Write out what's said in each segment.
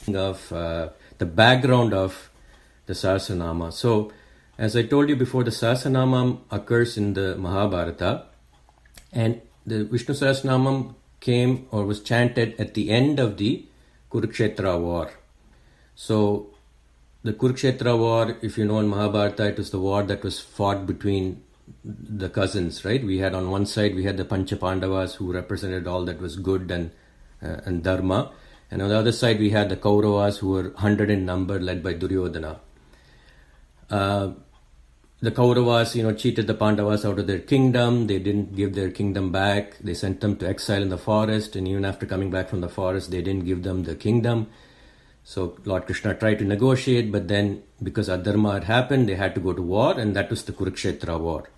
of the background of the Sahasranama. So, as I told you before, the Sahasranama occurs in the Mahabarata, and the Vishnu Sahasranama came or was chanted at the end of the Kurukshetra war. So, the Kurukshetra war, if you know in Mahabharata, it was the war that was fought between the cousins, right? We had on one side, we had the Pancha Pandavas who represented all that was good and dharma. And on the other side, we had the Kauravas who were 100 in number, led by Duryodhana. The Kauravas, cheated the Pandavas out of their kingdom. They didn't give their kingdom back. They sent them to exile in the forest. And even after coming back from the forest, they didn't give them the kingdom. So Lord Krishna tried to negotiate, but then because adharma had happened, they had to go to war, and that was the Kurukshetra war.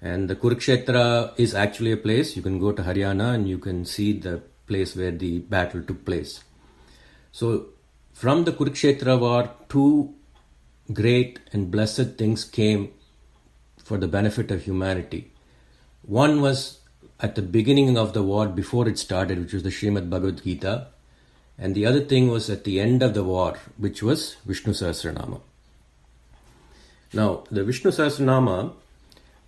And the Kurukshetra is actually a place. You can go to Haryana and you can see the place where the battle took place. So from the Kurukshetra war, two great and blessed things came for the benefit of humanity. One was at the beginning of the war, before it started, which was the Srimad Bhagavad Gita. And the other thing was at the end of the war, which was Vishnu Sahasranama. Now, the Vishnu Sahasranama,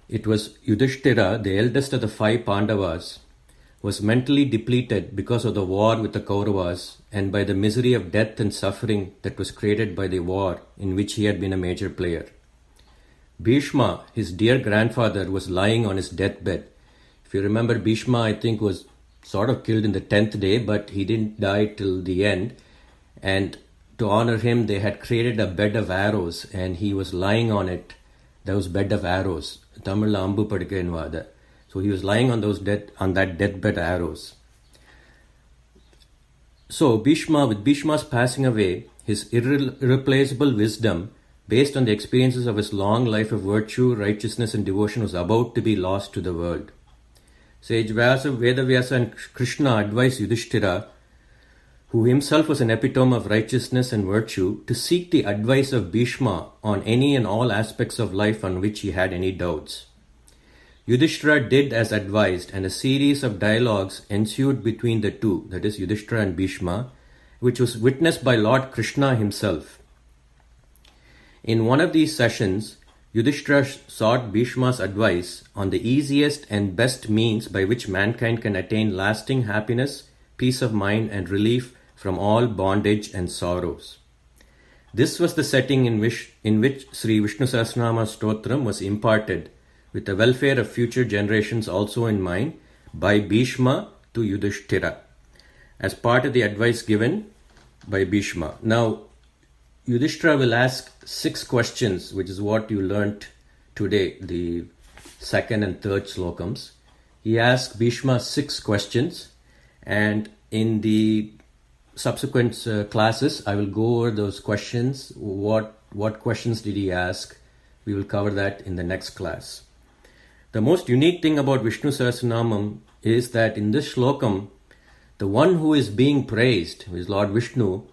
it was Yudhishtira, the eldest of the 5 Pandavas, was mentally depleted because of the war with the Kauravas and by the misery of death and suffering that was created by the war in which he had been a major player. Bhishma, his dear grandfather, was lying on his deathbed. If you remember, Bhishma, I think, was sort of killed in the 10th day, but he didn't die till the end. And to honor him, they had created a bed of arrows, and he was lying on it. That was bed of arrows. Tamil ambu padikkenvada. So he was lying on that deathbed arrows. So with Bhishma's passing away, his irreplaceable wisdom, based on the experiences of his long life of virtue, righteousness, and devotion, was about to be lost to the world. Sage Vedavyasa and Krishna advised Yudhishtira, who himself was an epitome of righteousness and virtue, to seek the advice of Bhishma on any and all aspects of life on which he had any doubts. Yudhishtira did as advised, and a series of dialogues ensued between the two, that is Yudhishtira and Bhishma, which was witnessed by Lord Krishna himself. In one of these sessions, Yudhishtira sought Bhishma's advice on the easiest and best means by which mankind can attain lasting happiness, peace of mind, and relief from all bondage and sorrows. This was the setting in which Sri Vishnu Sahasranama Stotram was imparted, with the welfare of future generations also in mind, by Bhishma to Yudhishtira, as part of the advice given by Bhishma. Now, Yudhishtira will ask 6 questions, which is what you learnt today, the 2nd and 3rd slokams. He asks Bhishma 6 questions, and in the subsequent classes, I will go over those questions. What questions did he ask? We will cover that in the next class. The most unique thing about Vishnu Sahasranamam is that in this shlokam, the one who is being praised, who is Lord Vishnu,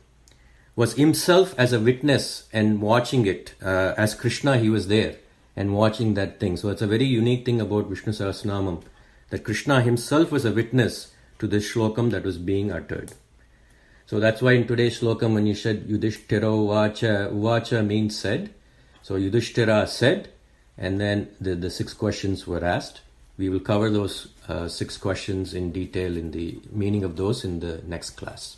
was himself as a witness and watching it. As Krishna, he was there and watching that thing. So it's a very unique thing about Vishnu Sahasranamam, that Krishna himself was a witness to this shlokam that was being uttered. So that's why in today's shlokam, when you said Yudhishtira Uvacha, Uvacha means said. So Yudhishtira said, and then the 6 questions were asked. We will cover those 6 questions in detail in the meaning of those in the next class.